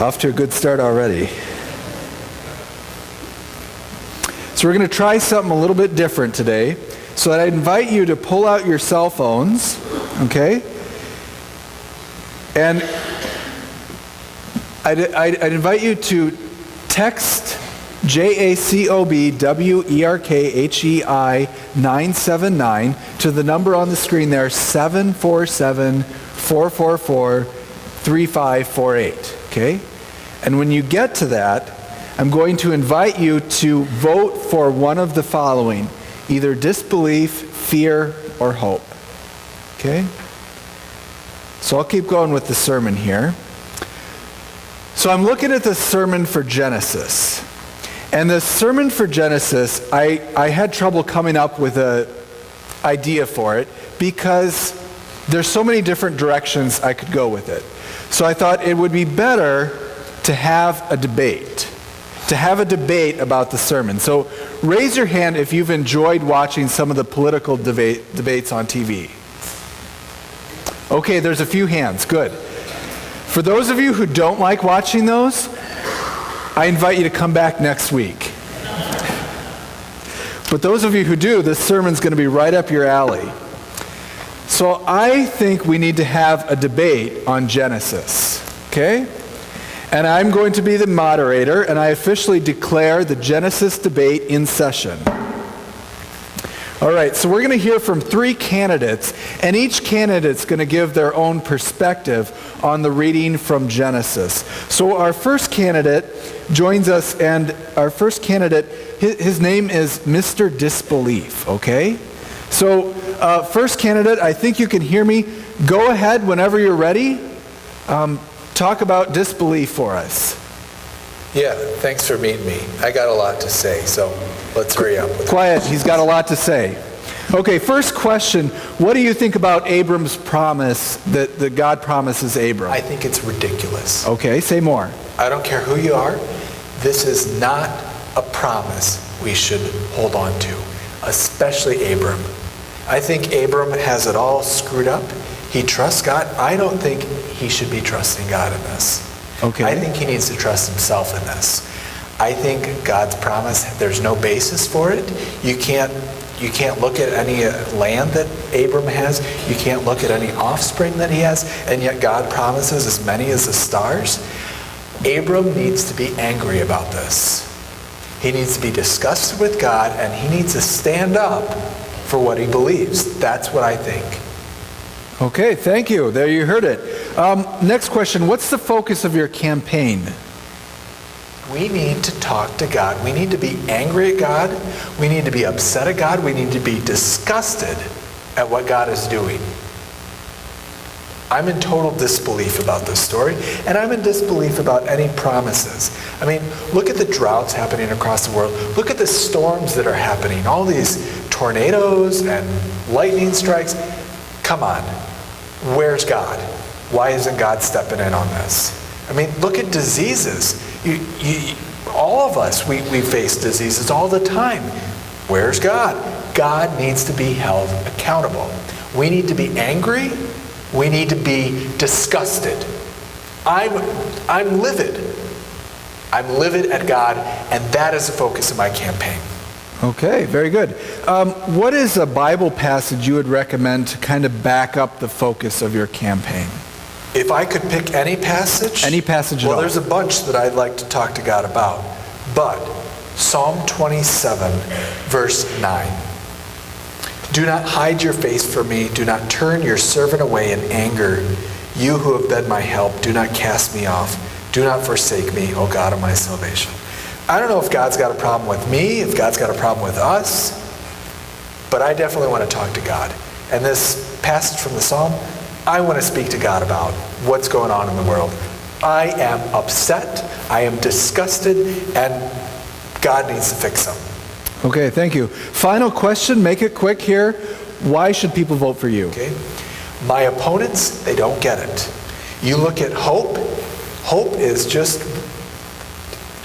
Off to a good start already. So we're going to try something a little bit different today. So I invite you to pull out your cell phones, okay? And I'd invite you to text JACOBWERKHEI 979 to the number on the screen there, 747-444-3548, okay? And when you get to that, I'm going to invite you to vote for one of the following, either disbelief, fear, or hope, okay? So I'll keep going with the sermon here. So I'm looking at the sermon for Genesis. And the sermon for Genesis, I had trouble coming up with an idea for it because there's so many different directions I could go with it. So I thought it would be better to have a debate about the sermon. So raise your hand if you've enjoyed watching some of the political debates on TV. Okay, there's a few hands. Good. For those of you who don't like watching those, I invite you to come back next week. But those of you who do, this sermon's going to be right up your alley. So I think we need to have a debate on Genesis, okay? And I'm going to be the moderator, and I officially declare the Genesis debate in session. All right, so we're going to hear from 3 candidates, and each candidate's going to give their own perspective on the reading from Genesis. So our first candidate joins us, and our first candidate, his name is Mr. Disbelief, okay? So first candidate, I think you can hear me. Go ahead whenever you're ready. Talk about disbelief for us. Yeah, thanks for meeting me. I got a lot to say, so let's hurry up with it. Quiet, he's got a lot to say. Okay, first question, what do you think about Abram's promise that God promises Abram? I think it's ridiculous. Okay, say more. I don't care who you are. This is not a promise we should hold on to, especially Abram. I think Abram has it all screwed up. He trusts God. I don't think he should be trusting God in this. Okay. I think he needs to trust himself in this. I think God's promise, there's no basis for it. You can't look at any land that Abram has. You can't look at any offspring that he has. And yet God promises as many as the stars. Abram needs to be angry about this. He needs to be disgusted with God, and he needs to stand up for what he believes. That's what I think. Okay, thank you. There you heard it. Next question, what's the focus of your campaign? We need to talk to God. We need to be angry at God. We need to be upset at God. We need to be disgusted at what God is doing. I'm in total disbelief about this story, and I'm in disbelief about any promises. I mean, look at the droughts happening across the world. Look at the storms that are happening. All these tornadoes and lightning strikes. Come on. Where's God? Why isn't God stepping in on this? I mean, look at diseases. All of us, we face diseases all the time. Where's God? God needs to be held accountable. We need to be angry. We need to be disgusted. I'm livid. I'm livid at God, and that is the focus of my campaign. Okay, very good. What is a Bible passage you would recommend to kind of back up the focus of your campaign? If I could pick any passage? Any passage at all. Well, there's a bunch that I'd like to talk to God about. But Psalm 27, verse 9. Do not hide your face from me. Do not turn your servant away in anger. You who have been my help, do not cast me off. Do not forsake me, O God of my salvation. I don't know if God's got a problem with me, if God's got a problem with us, but I definitely want to talk to God. And this passage from the Psalm, I want to speak to God about what's going on in the world. I am upset, I am disgusted, and God needs to fix them. Okay, thank you. Final question, make it quick here. Why should people vote for you? Okay. My opponents, they don't get it. You look at hope. Hope is just...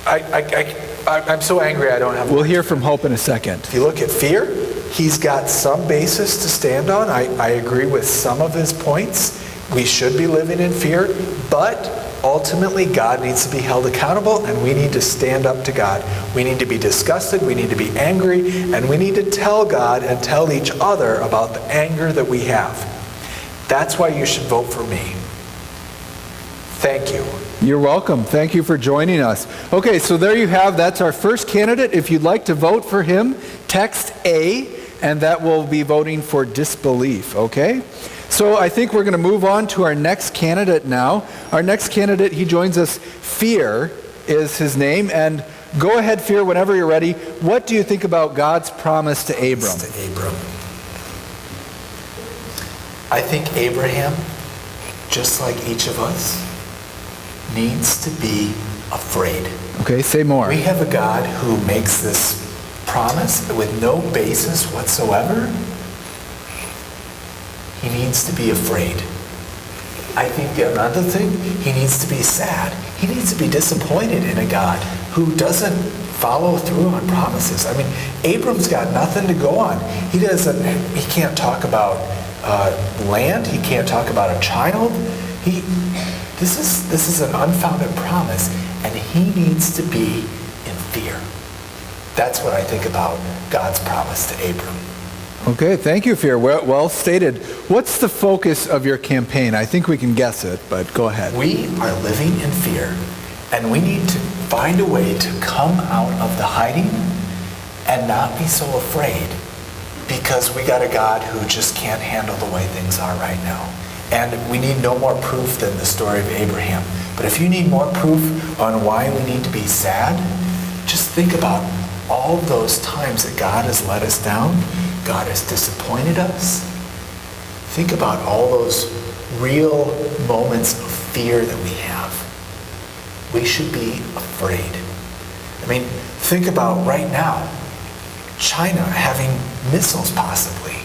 I'm so angry I don't have... We'll hear from Hope in a second. If you look at fear, he's got some basis to stand on. I agree with some of his points. We should be living in fear, but ultimately, God needs to be held accountable, and we need to stand up to God. We need to be disgusted, we need to be angry, and we need to tell God and tell each other about the anger that we have. That's why you should vote for me. Thank you. You're welcome. Thank you for joining us. Okay, so there you have, that's our first candidate. If you'd like to vote for him, text A, and that will be voting for disbelief, okay? So I think we're going to move on to our next candidate now. Our next candidate, he joins us, Fear is his name. And go ahead, Fear, whenever you're ready. What do you think about God's promise to Abram? I think Abraham, just like each of us, needs to be afraid. Okay, say more. We have a God who makes this promise with no basis whatsoever. He needs to be afraid. I think another thing, he needs to be sad. He needs to be disappointed in a God who doesn't follow through on promises. I mean, Abram's got nothing to go on. He can't talk about land. He can't talk about a child. This is an unfounded promise, and he needs to be in fear. That's what I think about God's promise to Abram. Okay, thank you, Fear. Well stated. What's the focus of your campaign? I think we can guess it, but go ahead. We are living in fear, and we need to find a way to come out of the hiding and not be so afraid, because we got a God who just can't handle the way things are right now. And we need no more proof than the story of Abraham. But if you need more proof on why we need to be sad, just think about all those times that God has let us down. God has disappointed us. Think about all those real moments of fear that we have. We should be afraid. I mean, think about right now, China having missiles possibly.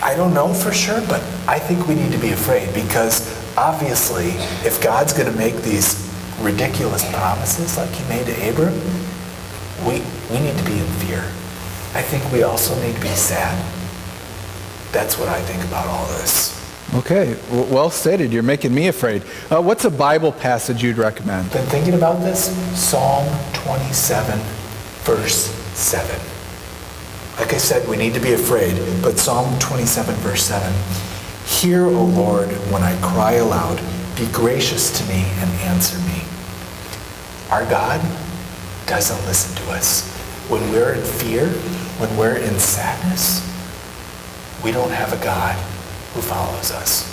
I don't know for sure, but I think we need to be afraid, because obviously if God's going to make these ridiculous promises like he made to Abram, we need to be in fear. I think we also need to be sad. That's what I think about all this. Okay, well stated. You're making me afraid. What's a Bible passage you'd recommend? Been thinking about this? Psalm 27, verse 7. Like I said, we need to be afraid, but Psalm 27, verse 7. Hear, O Lord, when I cry aloud. Be gracious to me and answer me. Our God doesn't listen to us. When we're in fear, when we're in sadness, we don't have a God who follows us.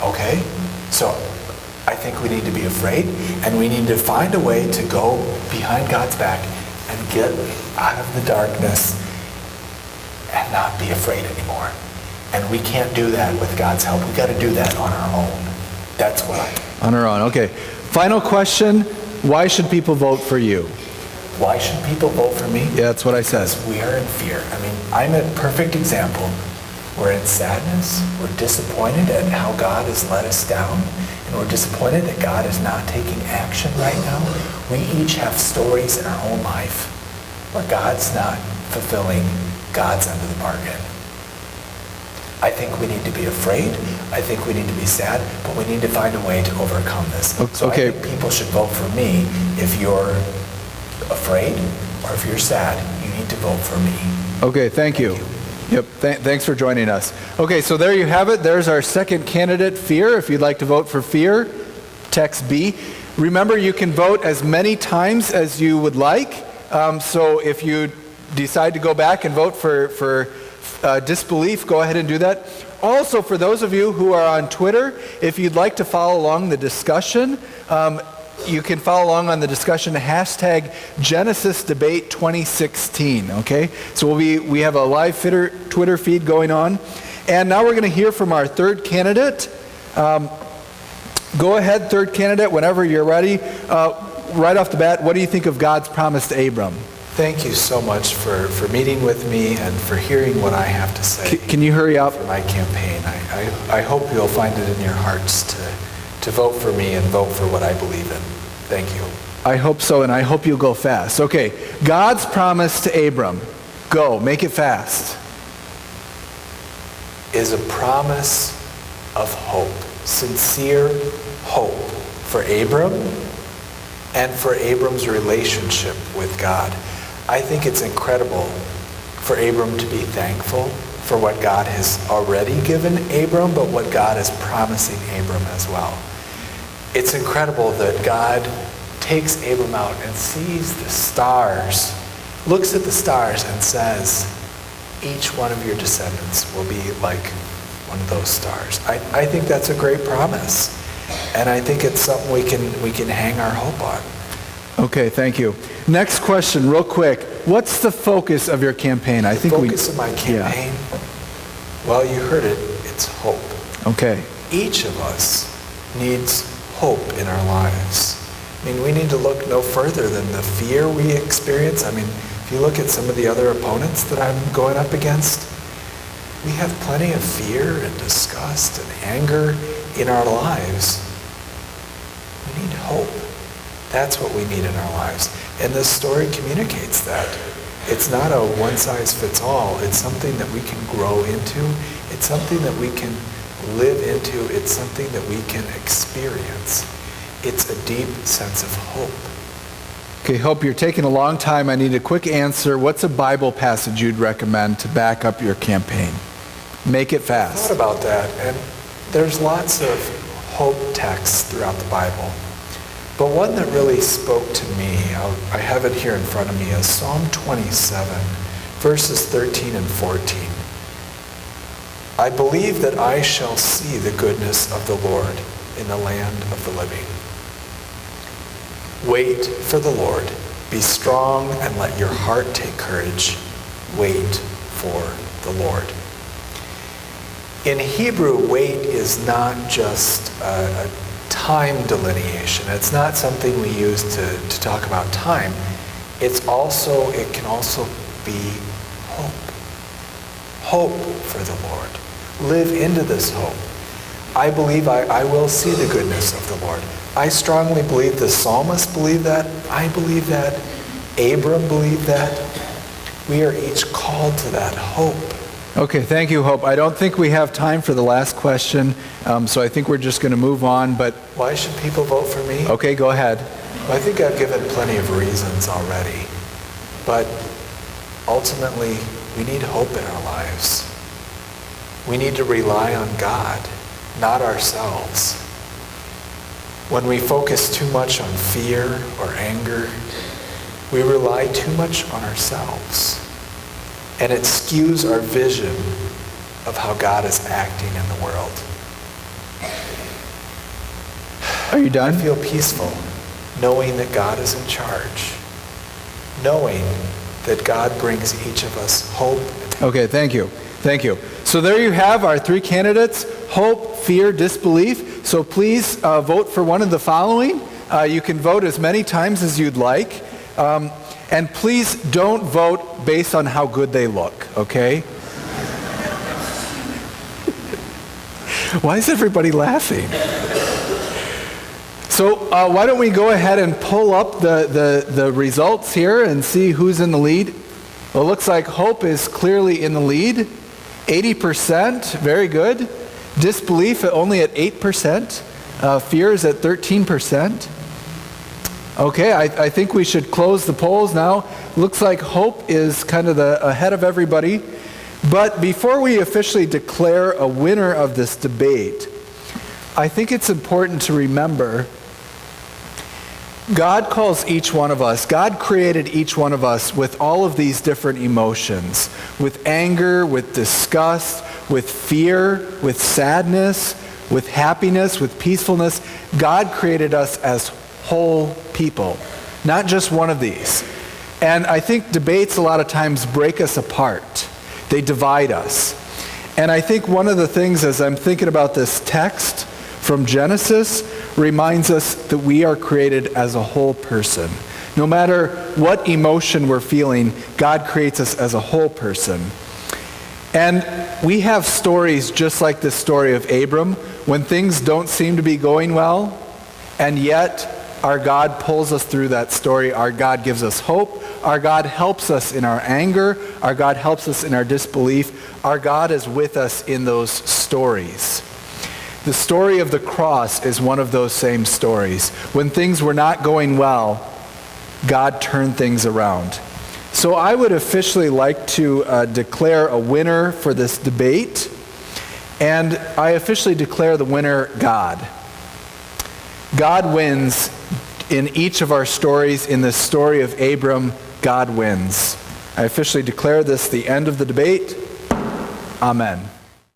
Okay? So I think we need to be afraid, and we need to find a way to go behind God's back and get out of the darkness and not be afraid anymore. And we can't do that with God's help. We got to do that on our own. That's what On our own. Okay. Final question. Why should people vote for you? Why should people vote for me? Yeah, that's what I said. Because we are in fear. I mean, I'm a perfect example. We're in sadness. We're disappointed at how God has let us down. And we're disappointed that God is not taking action right now. We each have stories in our own life where God's not fulfilling God's end of the bargain. I think we need to be afraid. I think we need to be sad, but we need to find a way to overcome this. So Okay. I think people should vote for me. If you're afraid or if you're sad, you need to vote for me. Okay, thank you. Yep, thanks for joining us. Okay, so there you have it. There's our second candidate, Fear. If you'd like to vote for Fear, text B. Remember, you can vote as many times as you would like. So if you decide to go back and vote for disbelief, go ahead and do that. Also, for those of you who are on Twitter, if you'd like to follow along the discussion, you can follow along on the discussion hashtag Genesis Debate 2016, okay? So we have a live Twitter feed going on. And now we're going to hear from our third candidate. Go ahead, third candidate, whenever you're ready. Right off the bat, what do you think of God's promise to Abram? Thank you so much for meeting with me and for hearing what I have to say. Can you hurry up? For my campaign. I hope you'll find it in your hearts to vote for me and vote for what I believe in. Thank you. I hope so, and I hope you'll go fast. Okay, God's promise to Abram. Go, make it fast. Is a promise of hope, sincere hope for Abram and for Abram's relationship with God. I think it's incredible for Abram to be thankful for what God has already given Abram, but what God is promising Abram as well. It's incredible that God takes Abram out and sees the stars, looks at the stars and says, each one of your descendants will be like one of those stars. I think that's a great promise. And I think it's something we can hang our hope on. Okay, thank you. Next question, real quick. What's the focus of your campaign? The focus of my campaign? Yeah. Well, you heard it. It's hope. Okay. Each of us needs hope in our lives. I mean, we need to look no further than the fear we experience. I mean, if you look at some of the other opponents that I'm going up against, we have plenty of fear and disgust and anger in our lives. We need hope. That's what we need in our lives. And this story communicates that. It's not a one-size-fits-all. It's something that we can grow into. It's something that we can live into. It's something that we can experience. It's a deep sense of hope. Okay, Hope, you're taking a long time. I need a quick answer. What's a Bible passage you'd recommend to back up your campaign? Make it fast. I thought about that, and there's lots of hope texts throughout the Bible. But one that really spoke to me, I have it here in front of me, is Psalm 27, verses 13 and 14. I believe that I shall see the goodness of the Lord in the land of the living. Wait for the Lord. Be strong and let your heart take courage. Wait for the Lord. In Hebrew, wait is not just a time delineation. It's not something we use to talk about time. It can also be hope. Hope for the Lord. Live into this hope. I believe I will see the goodness of the Lord. I strongly believe the psalmist believed that. I believe that. Abram believed that. We are each called to that hope. Okay, thank you, Hope. I don't think we have time for the last question, so I think we're just going to move on. But why should people vote for me? Okay, go ahead. Well, I think I've given plenty of reasons already. But ultimately, we need hope in our lives. We need to rely on God, not ourselves. When we focus too much on fear or anger, we rely too much on ourselves. And it skews our vision of how God is acting in the world. Are you done? I feel peaceful knowing that God is in charge. Knowing that God brings each of us hope. Okay, thank you. Thank you. So there you have our three candidates: hope, fear, disbelief. So please vote for one of the following. You can vote as many times as you'd like. And please don't vote based on how good they look, okay? Why is everybody laughing? So why don't we go ahead and pull up the results here and see who's in the lead. Well, it looks like hope is clearly in the lead. 80%, very good. Disbelief only at 8%. Fear is at 13%. Okay, I think we should close the polls now. Looks like hope is kind of ahead of everybody. But before we officially declare a winner of this debate, I think it's important to remember God calls each one of us, God created each one of us with all of these different emotions, with anger, with disgust, with fear, with sadness, with happiness, with peacefulness. God created us as whole people, not just one of these. And I think debates a lot of times break us apart. They divide us. And I think one of the things as I'm thinking about this text from Genesis reminds us that we are created as a whole person. No matter what emotion we're feeling, God creates us as a whole person. And we have stories just like this story of Abram, when things don't seem to be going well, and yet our God pulls us through that story. Our God gives us hope. Our God helps us in our anger. Our God helps us in our disbelief. Our God is with us in those stories. The story of the cross is one of those same stories. When things were not going well, God turned things around. So I would officially like to declare a winner for this debate, and I officially declare the winner God. God wins in each of our stories. In the story of Abram, God wins. I officially declare this the end of the debate. Amen.